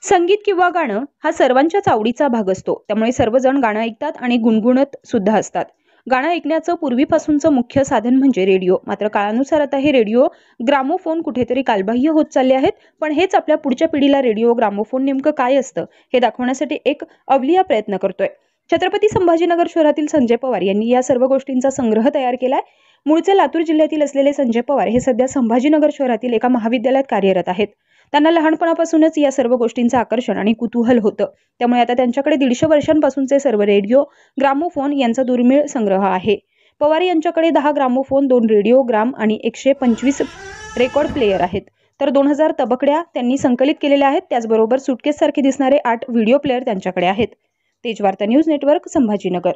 संगीत किंवा गाणं हा सर्वांच्याच आवडीचा भाग असतो. त्यामुळे सर्वजण गाणं ऐकतात आणि गुणगुणत सुद्धा असतात. गाणं ऐकण्याचं पूर्वीपासूनचं मुख्य साधन म्हणजे रेडिओ. मात्र काळानुसार आता हे रेडिओ, ग्रामोफोन कुठेतरी कालबाह्य होत चालले आहेत. पण हेच आपल्या पुढच्या पिढीला रेडिओ, ग्रामोफोन नेमकं काय असतं हे दाखवण्यासाठी एक अवलिया प्रयत्न करतोय. छत्रपती संभाजीनगर शहरातील संजय पवार यांनी या सर्व गोष्टींचा संग्रह तयार केलाय. मूळचे लातूर जिल्ह्यातील असलेले संजय पवार हे सध्या संभाजीनगर शहरातील एका महाविद्यालयात कार्यरत आहेत. त्यांना लहानपणापासूनच या सर्व गोष्टींचं आकर्षण आणि कुतूहल होतं. त्यामुळे आता त्यांच्याकडे 150 वर्षांपासूनचे सर्व रेडिओ, ग्रामोफोन यांचा दुर्मिळ संग्रह आहे. पवार यांच्याकडे 10 ग्रामोफोन, 2 रेडिओ ग्राम आणि 125 रेकॉर्ड प्लेयर आहेत. तर 2000 तबकड्या त्यांनी संकलित केलेल्या आहेत. त्याचबरोबर सुटकेस सारखे दिसणारे 8 व्हिडिओ प्लेयर त्यांच्याकडे आहेत. Tejvarta news network, Sambhajinagar.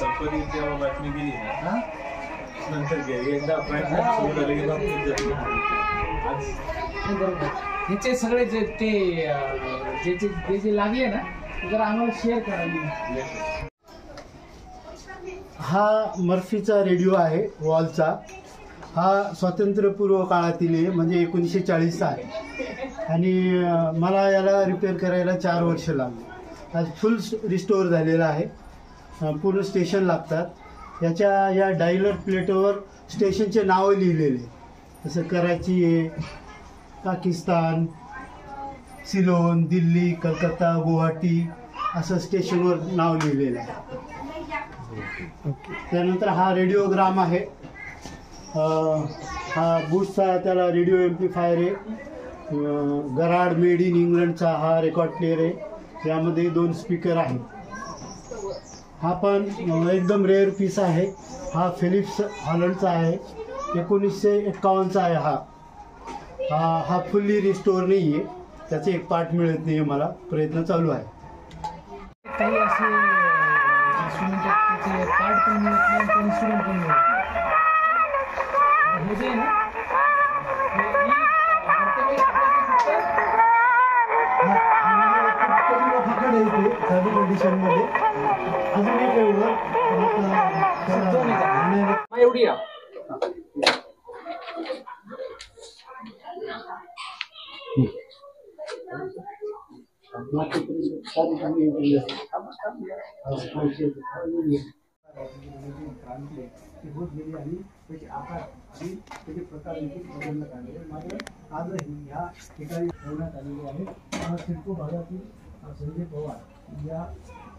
सफरी जेव्हा बातमी गेली ना नंतर एकदा प्रयत्न सुरू झाले की बरोबर ह्याचे सगळे जे ते जे लागले ना जरा आम्हाला शेअर करा. हा मर्फीचा रेडिओ आहे वॉलचा. हा स्वातंत्र्यपूर्व काळातील आहे, म्हणजे 1940चा आहे आणि मला याला रिपेअर करायला 4 वर्ष लागली. आज फुल रिस्टोअर झालेला आहे. पूर्ण स्टेशन लागतात. या डायलर प्लेटवर स्टेशनचे नावं लिहिलेले, जसं कराची आहे, पाकिस्तान, सिलोन, दिल्ली, कलकत्ता, गुवाहाटी असं स्टेशनवर नाव लिहिलेलं आहे. त्यानंतर हा रेडिओग्राम आहे. हा बुशचा त्याला रेडिओ एम्प्लिफायर आहे. गराड मेड इन इंग्लंडचा हा रेकॉर्ड प्लेअर आहे. यामध्ये 2 स्पीकर आहेत. हा पण एकदम रेअर पीस आहे. हा फिलिप्स हॉलंडचा आहे. 1951चा आहे. हा फुल्ली रिस्टोअर नाही आहे. त्याचे एक पार्ट मिळत नाही आहे. मला प्रयत्न चालू आहे. काही असे त्याचे पार्ट पण मिळत नाही पण इन्स्ट्रुमेंट पण मिळत नाही. हे जे आहे ना कंडिशनमध्ये अजून एक एवढी त्याचे आकार आणि त्याचे प्रकार देखील बदलण्यात आले. मात्र आजही ह्या ठिकाणी ठेवण्यात आलेले आहे. सिडको भागातील संजय पवार या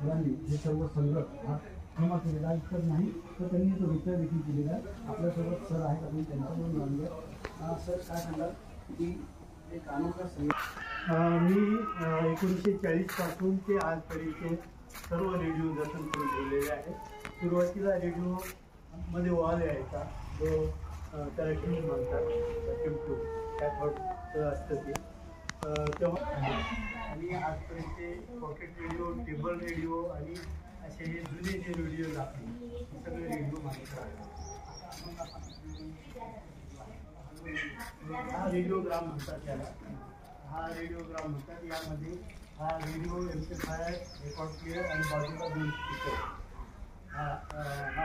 मुलांनी हे सर्व संग्रह हा जमा केलेला इतर नाही, तर त्यांनी तो रिपेअर देखील केलेला आहे. आपल्यासोबत सर आहेत, आपण त्यांच्याकडून जाणूया. सर काय सांगाल की एक अनोखा संग्रह मी 1940 पासून ते आजपर्यंतचे सर्व रेडिओ जतन करून ठेवलेले आहेत. सुरुवातीला रेडिओ मध्ये वॉल यायचा, जो त्याला ट्यूब म्हणतात, ट्यूब कॅथोडचं असतं ते तेव्हा. आणि आजपर्यंत पॉकेट रेडिओ, टेबल रेडिओ आणि असे हे जुने जे रेडिओ लागतील हे सगळे रेडिओ माझ्याकडे आहेत. हा रेडिओग्राम म्हणतात त्याला. हा रेडिओग्राम म्हणतात. यामध्ये हा रेडिओ एम्प्लिफायर, रेकॉर्ड प्लेअर आणि बाजूला 2 स्पीकर. हा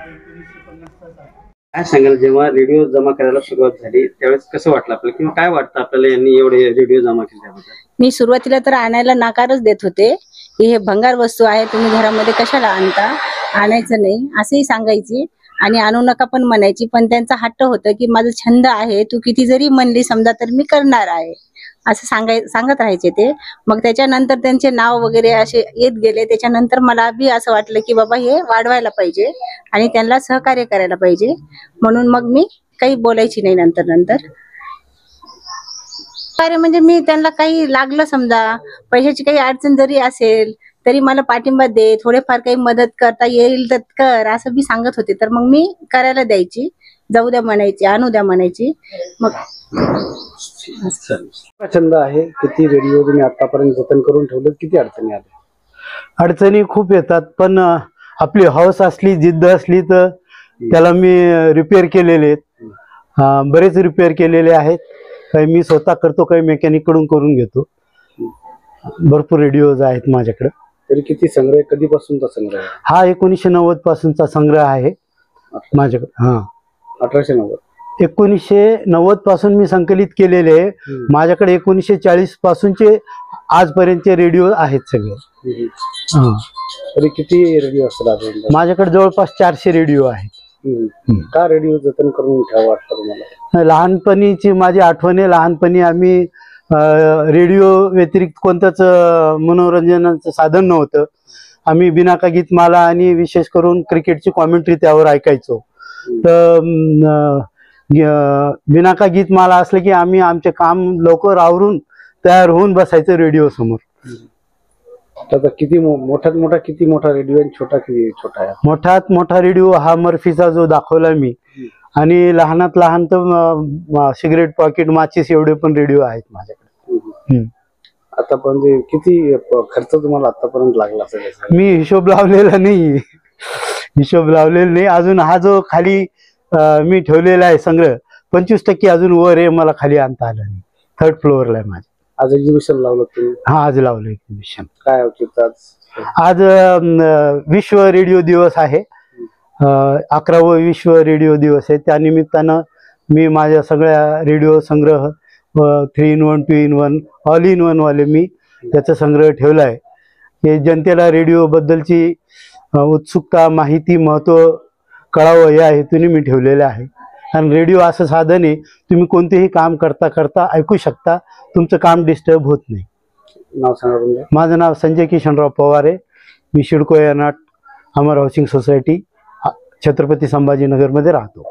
1950चा आहे. काय सांगाल, जेव्हा रेडिओ जमा करायला सुरुवात झाली त्यावेळेस कसं वाटलं आपल्याला, किंवा काय वाटतं आपल्याला यांनी एवढे रेडिओ जमा केले त्याबद्दल? मी सुरुवातीला तर आणायला नाकारच देत होते की हे भंगार वस्तू आहे, तुम्ही घरामध्ये कशाला आणता, आणायचं नाही असंही सांगायची आणि आणू नका पण म्हणायची. पण त्यांचा हट्ट होतं की माझा छंद आहे, तू किती जरी म्हणली समजा तर मी करणार आहे असं सांगत राहायचे ते. मग त्याच्यानंतर त्यांचे नाव वगैरे असे येत गेले. त्याच्यानंतर मला बी असं वाटलं की बाबा हे वाढवायला पाहिजे आणि त्यांना सहकार्य करायला पाहिजे, म्हणून मग मी काही बोलायची नाही. नंतर अरे म्हणजे मी त्यांना काही लागलं समजा, पैशाची काही अडचण जरी असेल तरी मला पाठिंबा दे, थोडेफार काही मदत करता येईल तर कर असं मी सांगत होते. तर मग मी करायला द्यायची, जाऊ द्या म्हणायची, आणू द्या म्हणायची. मग छंद आहे, किती रेडिओ तुम्ही आतापर्यंत जतन करून ठेवले, किती अडचणी आल्या? अडचणी खूप येतात, पण आपली हौस असली, जिद्द असली तर त्याला मी रिपेअर केलेले आहेत. बरेच रिपेअर केलेले आहेत. काही मी स्वतः करतो, काही मेकॅनिक कडून करून घेतो. भरपूर रेडिओज आहेत माझ्याकडे. तरी किती संग्रह, कधीपासूनचा संग्रह? हा 1990 पासूनचा संग्रह आहे माझ्याकडे. 1890 1990 पासून मी संकलित केलेले आहे. माझ्याकडे 1940 पासूनचे आजपर्यंतचे रेडिओ आहेत सगळे. तरी किती रेडिओ असतात माझ्याकडे? जवळपास 400 रेडिओ आहेत. का रेडिओ जतन करून ठेवा वाटतं तुम्हाला? लहानपणीची माझी आठवण आहे. लहानपणी आम्ही रेडिओ व्यतिरिक्त कोणतंच मनोरंजनाचं साधन नव्हतं. आम्ही बिनाका गीतमाला आणि विशेष करून क्रिकेटची कॉमेंट्री त्यावर ऐकायचो. तर बिनाका गीतमाला असलं की आम्ही आमचे काम लवकर आवरून तयार होऊन बसायचं रेडिओ समोर. आता किती मोठ्यात मोठा, किती मोठा रेडिओ आणि छोटा किती छोटा आहे? मोठात मोठा रेडिओ हा मर्फीचा जो दाखवला मी, आणि लहानात लहान तर सिगरेट पॉकेट, माचीस एवढे पण रेडिओ आहेत माझ्याकडे. आता म्हणजे किती खर्च तुम्हाला आतापर्यंत लागला असेल? मी हिशोब लावलेला नाही. हिशोब लावलेला नाही अजून. हा जो खाली मी ठेवलेला आहे संग्रह 25% अजून वर आहे, मला खाली आणता आलं नाही. 3rd फ्लोअरला आहे माझ्या. आज एक्झिबिशन लावलं तुम्ही, हा आज लावलं एक्झिबिशन. काय औचित्य आज? आज विश्व रेडिओ दिवस आहे. 11वा विश्व रेडिओ दिवस आहे. त्यानिमित्तानं मी माझ्या सगळ्या रेडिओ संग्रह 3-in-1 2-in-1 ऑल-in-1 वाले मी त्याचा संग्रह ठेवला आहे. हे जनतेला रेडिओ बद्दलची उत्सुकता, माहिती, महत्त्व कळावं या हेतूने मी ठेवलेलं आहे. कारण रेडिओ असं साधन आहे, तुम्ही कोणतेही काम करता करता ऐकू शकता, तुमचं काम डिस्टर्ब होत नाही. नाव सांगा तुमचं. माझं नाव संजय किशनराव पवार आहे. मी शिडको यानाट अमर हाऊसिंग सोसायटी छत्रपती संभाजीनगरमध्ये राहतो.